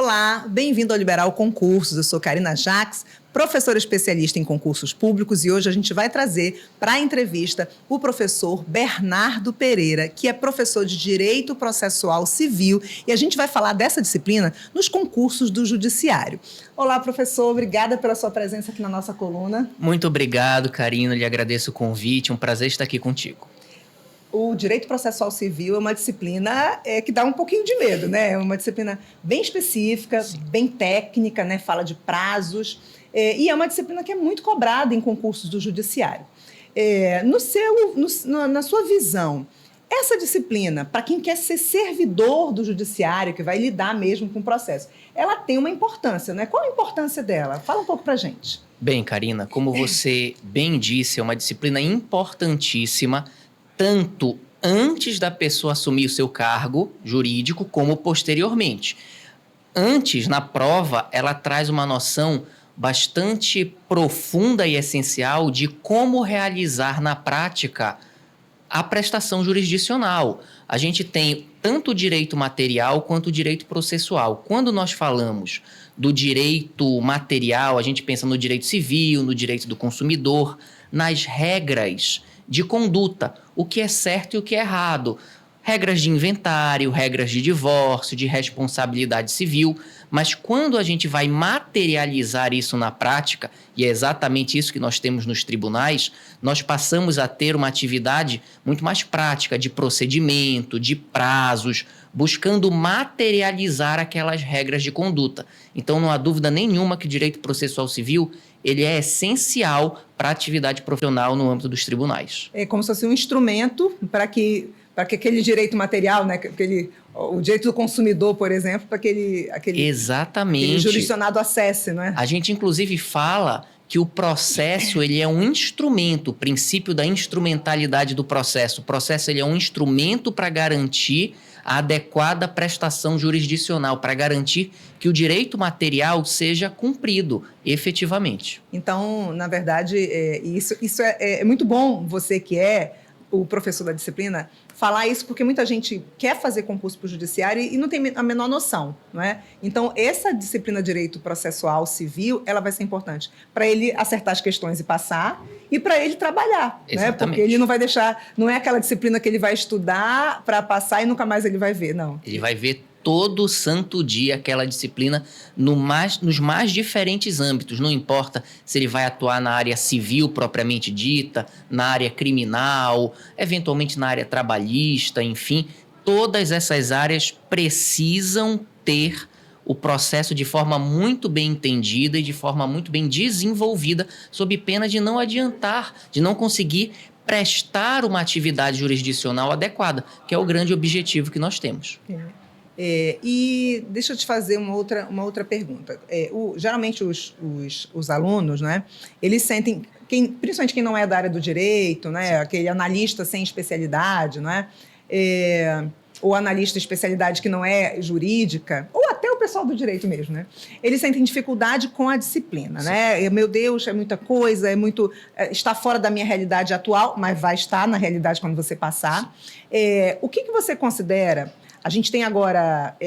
Olá, bem-vindo ao Liberal Concursos. Eu sou Karina Jacques, professora especialista em concursos públicos, e hoje a gente vai trazer para a entrevista o professor Bernardo Pereira, que é professor de Direito Processual Civil, e a gente vai falar dessa disciplina nos concursos do Judiciário. Olá, professor, obrigada pela sua presença aqui na nossa coluna. Muito obrigado, Karina, lhe agradeço o convite, um prazer estar aqui contigo. O Direito Processual Civil é uma disciplina que dá um pouquinho de medo, né? É uma disciplina bem específica, sim, bem técnica, né? Fala de prazos, e é uma disciplina que é muito cobrada em concursos do Judiciário. Na sua visão, essa disciplina, para quem quer ser servidor do Judiciário, que vai lidar mesmo com o processo, ela tem uma importância, né? Qual a importância dela? Fala um pouco para a gente. Bem, Karina, como você bem disse, é uma disciplina importantíssima, tanto antes da pessoa assumir o seu cargo jurídico, como posteriormente. Antes, na prova, ela traz uma noção bastante profunda e essencial de como realizar na prática a prestação jurisdicional. A gente tem tanto o direito material quanto o direito processual. Quando nós falamos do direito material, a gente pensa no direito civil, no direito do consumidor, nas regras de conduta, o que é certo e o que é errado. Regras de inventário, regras de divórcio, de responsabilidade civil. Mas quando a gente vai materializar isso na prática, e é exatamente isso que nós temos nos tribunais, nós passamos a ter uma atividade muito mais prática de procedimento, de prazos, buscando materializar aquelas regras de conduta. Então não há dúvida nenhuma que o direito processual civil ele é essencial para a atividade profissional no âmbito dos tribunais. É como se fosse um instrumento para que aquele direito material, né, o direito do consumidor, por exemplo, para aquele jurisdicionado acesse, não é? A gente, inclusive, fala que o processo ele é um instrumento, o princípio da instrumentalidade do processo. O processo ele é um instrumento para garantir a adequada prestação jurisdicional, para garantir que o direito material seja cumprido efetivamente. Então, na verdade, isso é muito bom, você que é o professor da disciplina, falar isso, porque muita gente quer fazer concurso para o judiciário e não tem a menor noção, não é? Então, essa disciplina de direito processual civil, ela vai ser importante para ele acertar as questões e passar, e para ele trabalhar, né? Porque ele não vai deixar, não é aquela disciplina que ele vai estudar para passar e nunca mais ele vai ver, não. Ele vai ver todo santo dia aquela disciplina nos mais diferentes âmbitos. Não importa se ele vai atuar na área civil propriamente dita, na área criminal, eventualmente na área trabalhista, enfim. Todas essas áreas precisam ter o processo de forma muito bem entendida e de forma muito bem desenvolvida, sob pena de não adiantar, de não conseguir prestar uma atividade jurisdicional adequada, que é o grande objetivo que nós temos. E deixa eu te fazer uma outra pergunta. Geralmente os alunos, né, eles sentem, principalmente quem não é da área do direito, né, aquele analista sem especialidade, né, ou analista de especialidade que não é jurídica, ou até o pessoal do direito mesmo, né, eles sentem dificuldade com a disciplina, né? Meu Deus, é muita coisa, está fora da minha realidade atual, mas vai estar na realidade quando você passar. O que você considera? A gente tem agora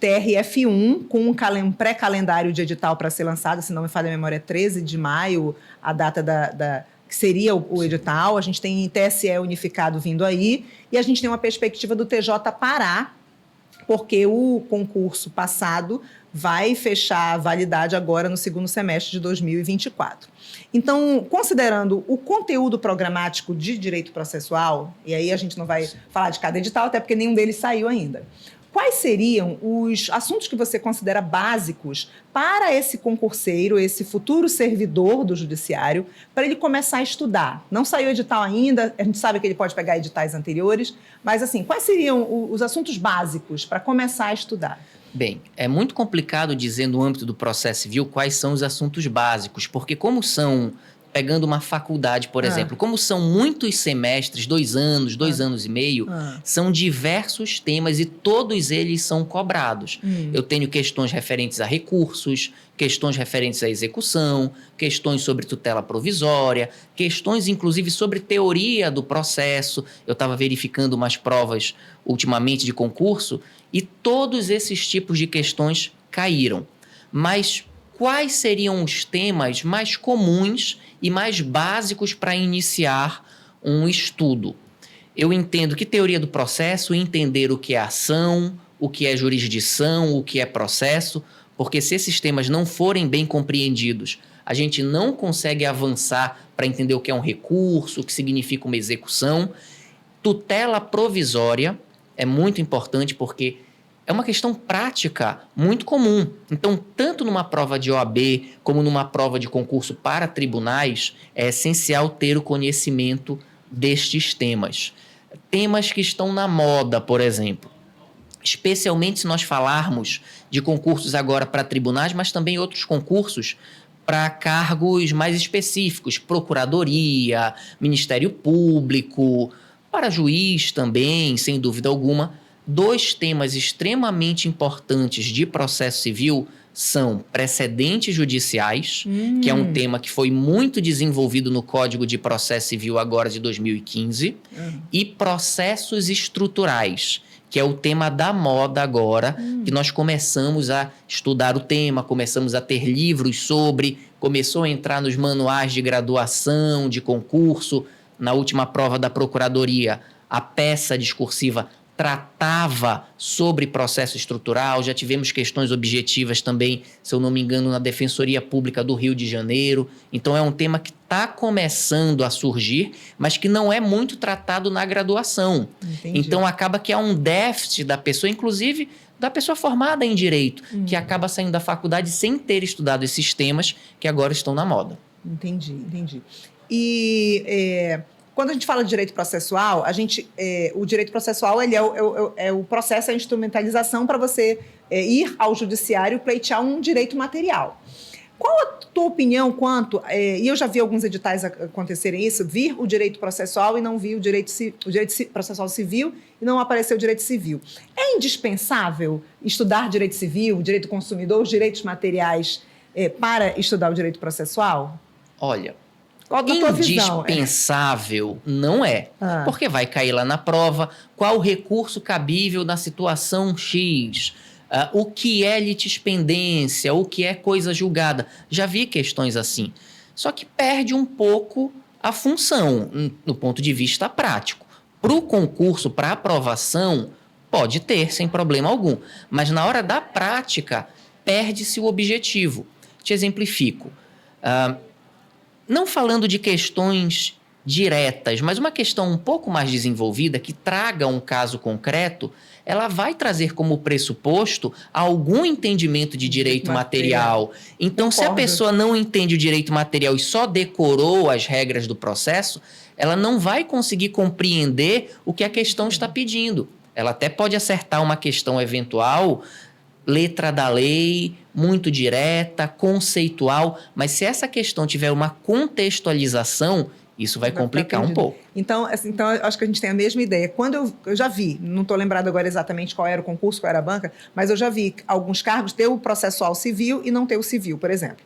TRF1 com um pré-calendário de edital para ser lançado, se não me falha a memória, é 13 de maio, a data que seria o edital. A gente tem TSE unificado vindo aí e a gente tem uma perspectiva do TJ parar, porque o concurso passado vai fechar a validade agora no segundo semestre de 2024. Então, considerando o conteúdo programático de direito processual, e aí a gente não vai falar de cada edital, até porque nenhum deles saiu ainda, quais seriam os assuntos que você considera básicos para esse concurseiro, esse futuro servidor do judiciário, para ele começar a estudar? Não saiu edital ainda, a gente sabe que ele pode pegar editais anteriores, mas assim, quais seriam os assuntos básicos para começar a estudar? Bem, é muito complicado dizer no âmbito do processo civil quais são os assuntos básicos, porque como são, pegando uma faculdade, por exemplo, como são muitos semestres, 2 anos, 2 anos e meio, são diversos temas e todos eles são cobrados. Eu tenho questões referentes a recursos, questões referentes à execução, questões sobre tutela provisória, questões inclusive sobre teoria do processo. Eu estava verificando umas provas ultimamente de concurso E todos esses tipos de questões caíram. Mas quais seriam os temas mais comuns e mais básicos para iniciar um estudo? Eu entendo que teoria do processo, entender o que é ação, o que é jurisdição, o que é processo, porque se esses temas não forem bem compreendidos, a gente não consegue avançar para entender o que é um recurso, o que significa uma execução. Tutela provisória é muito importante porque é uma questão prática muito comum. Então, tanto numa prova de OAB como numa prova de concurso para tribunais, é essencial ter o conhecimento destes temas. Temas que estão na moda, por exemplo. Especialmente se nós falarmos de concursos agora para tribunais, mas também outros concursos para cargos mais específicos, procuradoria, Ministério Público, para juiz também, sem dúvida alguma. 2 temas extremamente importantes de processo civil são precedentes judiciais, que é um tema que foi muito desenvolvido no Código de Processo Civil agora de 2015, e processos estruturais, que é o tema da moda agora, que nós começamos a estudar o tema, começamos a ter livros sobre, começou a entrar nos manuais de graduação, de concurso. Na última prova da Procuradoria, a peça discursiva tratava sobre processo estrutural, já tivemos questões objetivas também, se eu não me engano, na Defensoria Pública do Rio de Janeiro. Então é um tema que está começando a surgir, mas que não é muito tratado na graduação. Entendi. Então acaba que há um déficit da pessoa, inclusive da pessoa formada em Direito, que acaba saindo da faculdade sem ter estudado esses temas que agora estão na moda. Entendi. E quando a gente fala de direito processual, o direito processual ele é o processo, a instrumentalização para você ir ao judiciário pleitear um direito material. Qual a tua opinião quanto, e eu já vi alguns editais acontecerem isso, vir o direito processual e não vir o direito processual civil e não aparecer o direito civil. É indispensável estudar direito civil, direito do consumidor, os direitos materiais para estudar o direito processual? Olha, qual da tua visão? Indispensável não é, porque vai cair lá na prova qual o recurso cabível na situação X, o que é litispendência, o que é coisa julgada. Já vi questões assim. Só que perde um pouco a função no ponto de vista prático. Para o concurso, para aprovação, pode ter sem problema algum, mas na hora da prática perde-se o objetivo. Te exemplifico. Não falando de questões diretas, mas uma questão um pouco mais desenvolvida, que traga um caso concreto, ela vai trazer como pressuposto algum entendimento de direito material. Então, se a pessoa não entende o direito material e só decorou as regras do processo, ela não vai conseguir compreender o que a questão está pedindo. Ela até pode acertar uma questão eventual, letra da lei, muito direta, conceitual, mas se essa questão tiver uma contextualização, isso vai complicar um pouco. Então, eu acho que a gente tem a mesma ideia. Quando eu já vi, não estou lembrado agora exatamente qual era o concurso, qual era a banca, mas eu já vi alguns cargos ter o processual civil e não ter o civil, por exemplo,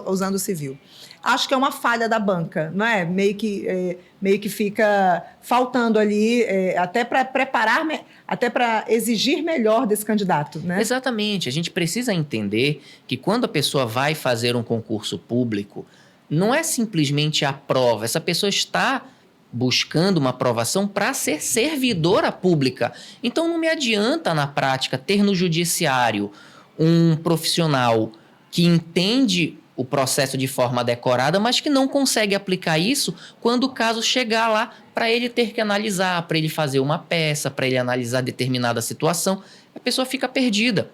usando o civil. Acho que é uma falha da banca, não é? Meio que fica faltando ali, até para preparar, até para exigir melhor desse candidato, né? Exatamente. A gente precisa entender que quando a pessoa vai fazer um concurso público, não é simplesmente a prova. Essa pessoa está buscando uma aprovação para ser servidora pública. Então não me adianta, na prática, ter no judiciário um profissional que entende o processo de forma decorada, mas que não consegue aplicar isso quando o caso chegar lá para ele ter que analisar, para ele fazer uma peça, para ele analisar determinada situação. A pessoa fica perdida.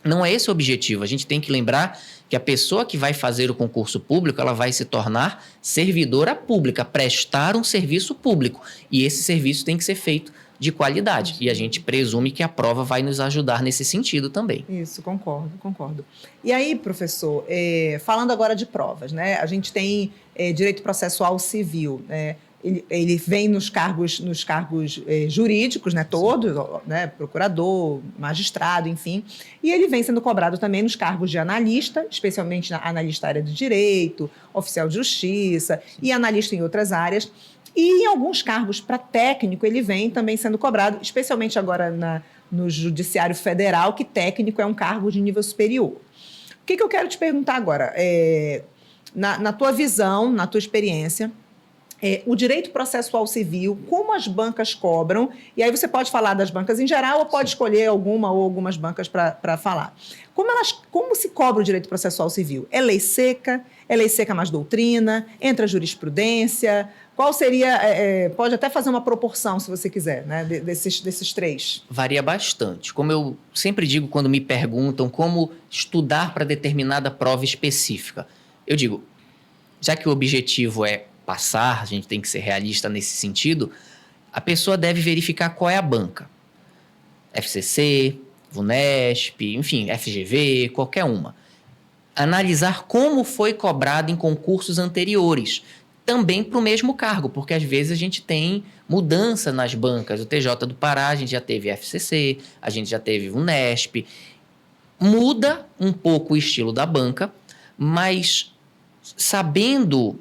Não é esse o objetivo. A gente tem que lembrar que a pessoa que vai fazer o concurso público, ela vai se tornar servidora pública, prestar um serviço público. E esse serviço tem que ser feito de qualidade. E a gente presume que a prova vai nos ajudar nesse sentido também. Isso, concordo. E aí, professor, falando agora de provas, né? A gente tem direito processual civil, né? Ele vem nos cargos jurídicos, né, todos, né, procurador, magistrado, enfim, e ele vem sendo cobrado também nos cargos de analista, especialmente na analista área de direito, oficial de justiça e analista em outras áreas. E em alguns cargos para técnico ele vem também sendo cobrado, especialmente agora no Judiciário Federal, que técnico é um cargo de nível superior. O que eu quero te perguntar agora? Na tua visão, na tua experiência, o direito processual civil, como as bancas cobram, e aí você pode falar das bancas em geral ou pode escolher alguma ou algumas bancas para falar. Como se cobra o direito processual civil? É lei seca? É lei seca mais doutrina? Entra jurisprudência? Qual seria... pode até fazer uma proporção, se você quiser, né, desses três. Varia bastante. Como eu sempre digo quando me perguntam como estudar para determinada prova específica, eu digo, já que o objetivo é passar, a gente tem que ser realista nesse sentido, a pessoa deve verificar qual é a banca. FCC, VUNESP, enfim, FGV, qualquer uma. Analisar como foi cobrado em concursos anteriores, também para o mesmo cargo, porque às vezes a gente tem mudança nas bancas. O TJ do Pará, a gente já teve FCC, a gente já teve VUNESP. Muda um pouco o estilo da banca, mas sabendo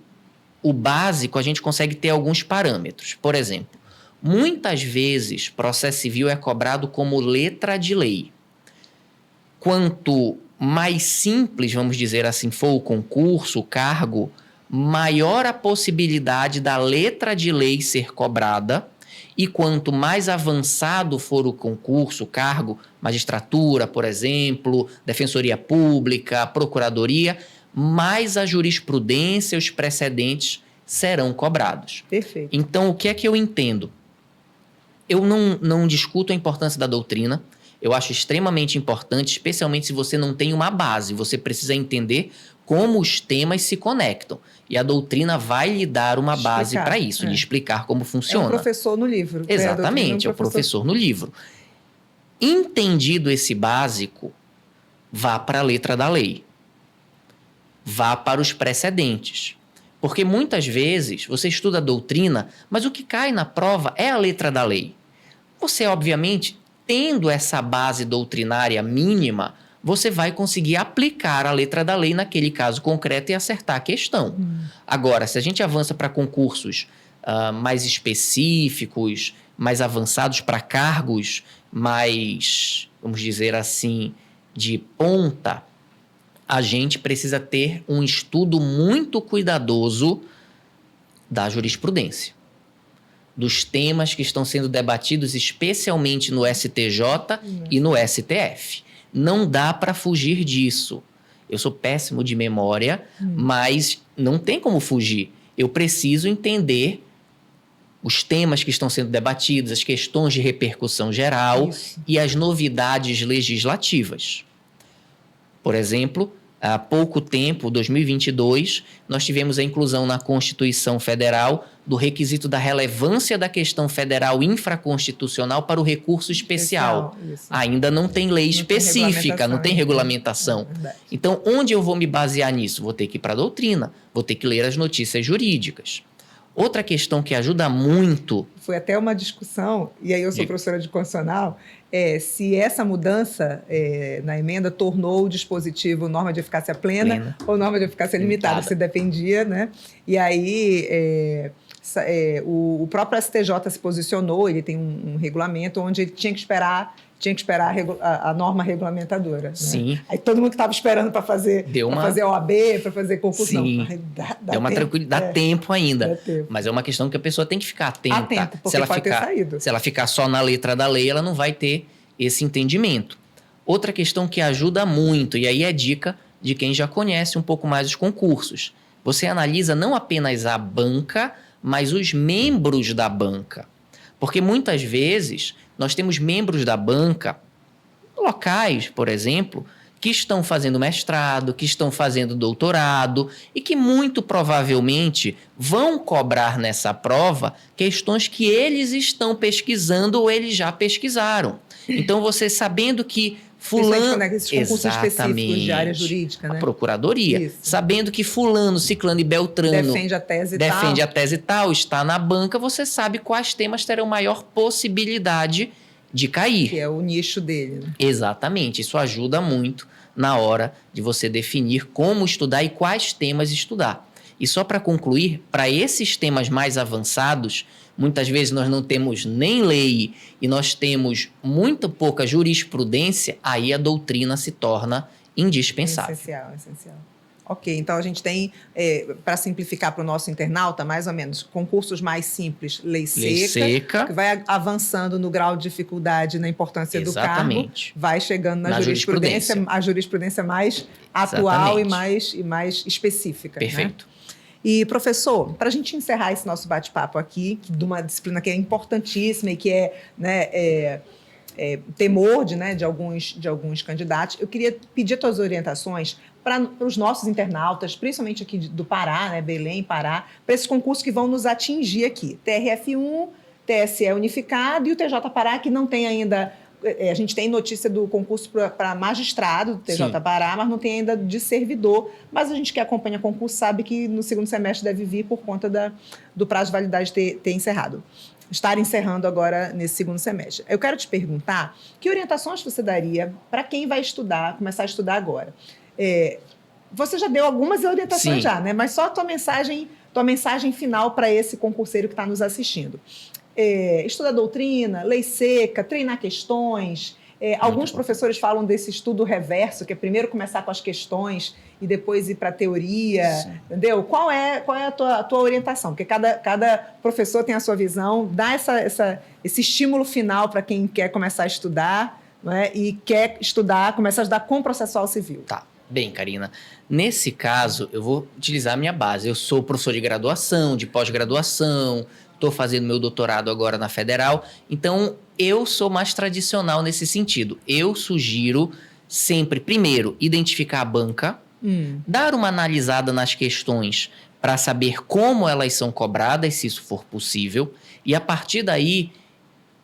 o básico, a gente consegue ter alguns parâmetros. Por exemplo, muitas vezes processo civil é cobrado como letra de lei. Quanto mais simples, vamos dizer assim, for o concurso, o cargo, maior a possibilidade da letra de lei ser cobrada, e quanto mais avançado for o concurso, o cargo, magistratura, por exemplo, defensoria pública, procuradoria, mais a jurisprudência e os precedentes serão cobrados. Perfeito. Então, o que é que eu entendo? Eu não discuto a importância da doutrina. Eu acho extremamente importante, especialmente se você não tem uma base. Você precisa entender como os temas se conectam. E a doutrina vai lhe dar uma base para isso, lhe explicar como funciona. É o professor no livro. Exatamente, é o professor no livro. Entendido esse básico, vá para a letra da lei. Vá para os precedentes. Porque muitas vezes você estuda a doutrina, mas o que cai na prova é a letra da lei. Você, obviamente, tendo essa base doutrinária mínima, você vai conseguir aplicar a letra da lei naquele caso concreto e acertar a questão. Agora, se a gente avança para concursos mais específicos, mais avançados, para cargos mais, vamos dizer assim, de ponta, a gente precisa ter um estudo muito cuidadoso da jurisprudência, dos temas que estão sendo debatidos, especialmente no STJ e no STF. Não dá para fugir disso. Eu sou péssimo de memória, mas não tem como fugir. Eu preciso entender os temas que estão sendo debatidos, as questões de repercussão geral e as novidades legislativas. Por exemplo, há pouco tempo, 2022, nós tivemos a inclusão na Constituição Federal do requisito da relevância da questão federal infraconstitucional para o recurso especial. Ainda não tem lei específica, não tem regulamentação. Então, onde eu vou me basear nisso? Vou ter que ir para a doutrina, vou ter que ler as notícias jurídicas. Outra questão que ajuda muito... Foi até uma discussão, e aí eu sou professora de constitucional, se essa mudança na emenda tornou o dispositivo norma de eficácia plena ou norma de eficácia limitada. Se dependia, né? E aí o próprio STJ se posicionou, ele tem um regulamento onde ele tinha que esperar a norma regulamentadora. Sim. Né? Aí todo mundo que estava esperando para fazer OAB, para fazer concurso, sim. Não. Deu uma tranquilidade, dá tempo ainda. Dá tempo. Mas é uma questão que a pessoa tem que ficar atenta. Porque pode ter saído. Se ela ficar só na letra da lei, ela não vai ter esse entendimento. Outra questão que ajuda muito, e aí é dica de quem já conhece um pouco mais os concursos. Você analisa não apenas a banca, mas os membros da banca. Porque muitas vezes nós temos membros da banca, locais, por exemplo, que estão fazendo mestrado, que estão fazendo doutorado e que muito provavelmente vão cobrar nessa prova questões que eles estão pesquisando ou eles já pesquisaram. Então, você sabendo que fulano... Esses concursos específicos de área jurídica, né? A procuradoria. Sabendo que fulano, ciclano e beltrano... Defende a tese tal, está na banca, você sabe quais temas terão maior possibilidade de cair. Que é o nicho dele, né? Exatamente. Isso ajuda muito na hora de você definir como estudar e quais temas estudar. E só para concluir, para esses temas mais avançados, muitas vezes nós não temos nem lei e nós temos muito pouca jurisprudência, aí a doutrina se torna indispensável. Essencial. Ok, então a gente tem, para simplificar para o nosso internauta, mais ou menos, concursos mais simples, lei seca, que vai avançando no grau de dificuldade, na importância do cargo, vai chegando na jurisprudência, a jurisprudência mais atual e mais específica. Perfeito. Né? E, professor, para a gente encerrar esse nosso bate-papo aqui, de uma disciplina que é importantíssima e que é temor de alguns candidatos, eu queria pedir as tuas orientações para os nossos internautas, principalmente aqui do Pará, né, Belém, Pará, para esses concursos que vão nos atingir aqui. TRF1, TSE Unificado e o TJ Pará, que não tem ainda... A gente tem notícia do concurso para magistrado do TJ Sim. Pará, mas não tem ainda de servidor. Mas a gente que acompanha concurso sabe que no segundo semestre deve vir por conta do prazo de validade ter encerrado. Estar encerrando agora nesse segundo semestre. Eu quero te perguntar que orientações você daria para quem vai começar a estudar agora. Você já deu algumas orientações Sim. já, né? Mas só a tua mensagem final para esse concurseiro que está nos assistindo. Estudar doutrina, lei seca, treinar questões. Alguns professores falam desse estudo reverso, que é primeiro começar com as questões e depois ir para a teoria, Sim. entendeu? Qual é a tua orientação? Porque cada professor tem a sua visão, dá esse estímulo final para quem quer começar a estudar, não é? E quer estudar, começar a estudar com processual civil. Tá. Bem, Karina, nesse caso, eu vou utilizar a minha base. Eu sou professor de graduação, de pós-graduação, estou fazendo meu doutorado agora na Federal, então eu sou mais tradicional nesse sentido. Eu sugiro sempre, primeiro, identificar a banca, dar uma analisada nas questões para saber como elas são cobradas, se isso for possível, e a partir daí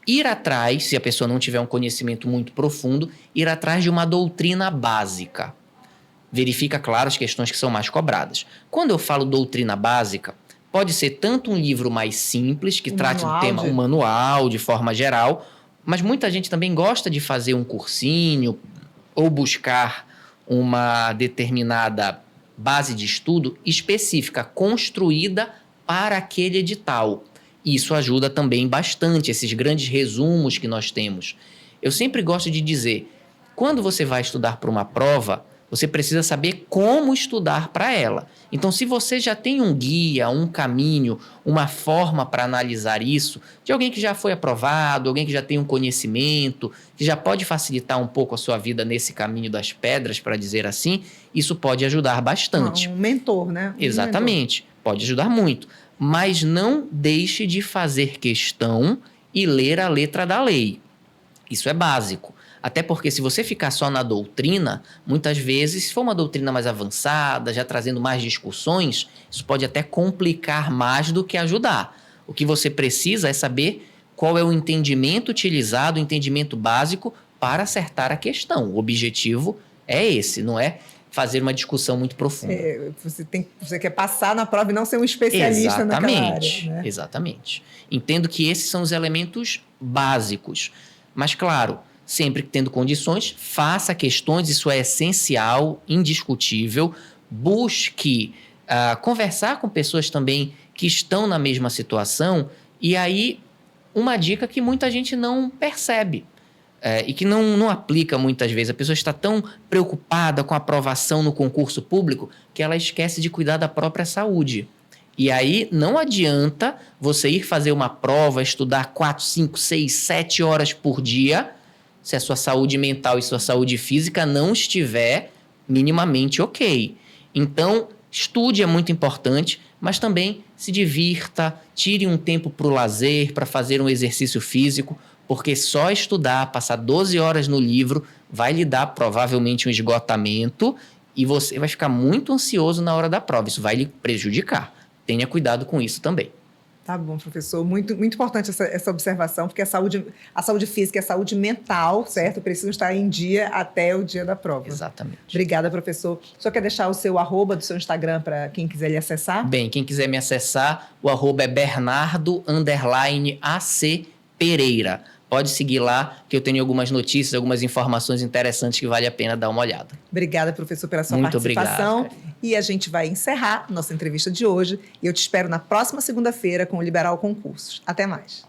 ir atrás, se a pessoa não tiver um conhecimento muito profundo, ir atrás de uma doutrina básica. Verifica, claro, as questões que são mais cobradas. Quando eu falo doutrina básica, pode ser tanto um livro mais simples, que trate do tema, um manual, de forma geral, mas muita gente também gosta de fazer um cursinho ou buscar uma determinada base de estudo específica, construída para aquele edital. Isso ajuda também bastante, esses grandes resumos que nós temos. Eu sempre gosto de dizer, quando você vai estudar para uma prova, você precisa saber como estudar para ela. Então, se você já tem um guia, um caminho, uma forma para analisar isso, de alguém que já foi aprovado, alguém que já tem um conhecimento, que já pode facilitar um pouco a sua vida nesse caminho das pedras, para dizer assim, isso pode ajudar bastante. Um mentor, né? Exatamente. Pode ajudar muito. Mas não deixe de fazer questão e ler a letra da lei. Isso é básico. Até porque se você ficar só na doutrina, muitas vezes, se for uma doutrina mais avançada, já trazendo mais discussões, isso pode até complicar mais do que ajudar. O que você precisa é saber qual é o entendimento utilizado, o entendimento básico para acertar a questão. O objetivo é esse, não é fazer uma discussão muito profunda. Você quer passar na prova e não ser um especialista naquela área. Né? Exatamente. Entendo que esses são os elementos básicos. Mas, claro, sempre tendo condições, faça questões, isso é essencial, indiscutível. Busque conversar com pessoas também que estão na mesma situação. E aí, uma dica que muita gente não percebe e que não aplica muitas vezes. A pessoa está tão preocupada com a aprovação no concurso público que ela esquece de cuidar da própria saúde. E aí não adianta você ir fazer uma prova, estudar 4, 5, 6, 7 horas por dia, se a sua saúde mental e sua saúde física não estiver minimamente ok. Então, estude é muito importante, mas também se divirta, tire um tempo para o lazer, para fazer um exercício físico, porque só estudar, passar 12 horas no livro, vai lhe dar provavelmente um esgotamento e você vai ficar muito ansioso na hora da prova. Isso vai lhe prejudicar. Tenha cuidado com isso também. Tá bom, professor. Muito, muito importante essa observação, porque a saúde física e a saúde mental, certo? Precisam estar em dia até o dia da prova. Exatamente. Obrigada, professor. O senhor quer deixar o seu arroba do seu Instagram para quem quiser lhe acessar? Bem, quem quiser me acessar, o arroba é Bernardo_AC Pereira. Pode seguir lá, que eu tenho algumas notícias, algumas informações interessantes que vale a pena dar uma olhada. Obrigada, professor, pela sua Muito participação. Obrigado, E a gente vai encerrar nossa entrevista de hoje. E eu te espero na próxima segunda-feira com o Liberal Concursos. Até mais.